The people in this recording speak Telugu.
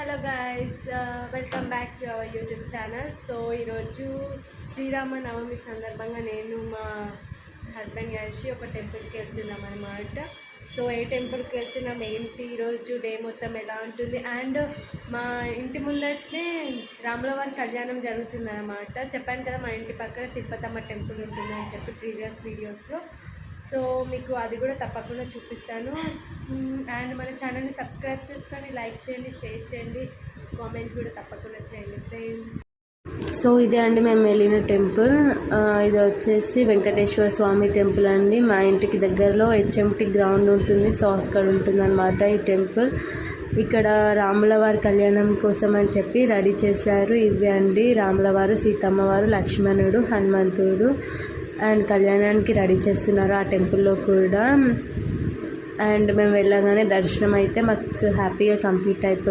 Hello guys, welcome back to our YouTube channel. So ఈరోజు శ్రీరామ నవమి సందర్భంగా నేను మా హస్బెండ్ కలిసి ఒక టెంపుల్కి వెళ్తున్నాం అనమాట. సో ఏ టెంపుల్కి వెళ్తున్నాం, ఏంటి, ఈరోజు డే మొత్తం ఎలా ఉంటుంది, అండ్ మా ఇంటి ముందటనే రాములవారి కళ్యాణం జరుగుతుంది అనమాట. చెప్పాను కదా మా ఇంటి పక్కన తిరుపతమ్మ టెంపుల్ ఉంటుందని చెప్పి ప్రీవియస్ వీడియోస్లో. సో మీకు అది కూడా తప్పకుండా చూపిస్తాను. అండ్ మన ఛానల్ని సబ్స్క్రైబ్ చేసుకొని లైక్ చేయండి, షేర్ చేయండి, కామెంట్ కూడా తప్పకుండా చేయండి ఫ్రెండ్స్. సో ఇదే అండి మేము వెళ్ళిన టెంపుల్. ఇది వచ్చేసి వెంకటేశ్వర స్వామి టెంపుల్ అండి. మా ఇంటికి దగ్గరలో HMT గ్రౌండ్ ఉంటుంది, సో అక్కడ ఉంటుంది అన్నమాట ఈ టెంపుల్. ఇక్కడ రాములవారి కళ్యాణం కోసం అని చెప్పి రెడీ చేశారు. ఇవి అండి రాములవారు, సీతమ్మవారు, లక్ష్మణుడు, హనుమంతుడు అండ్ కళ్యాణానికి రెడీ చేస్తున్నారు ఆ టెంపుల్లో కూడా. అండ్ మేము వెళ్ళగానే దర్శనం అయితే మాకు హ్యాపీగా కంప్లీట్ అయిపోయింది.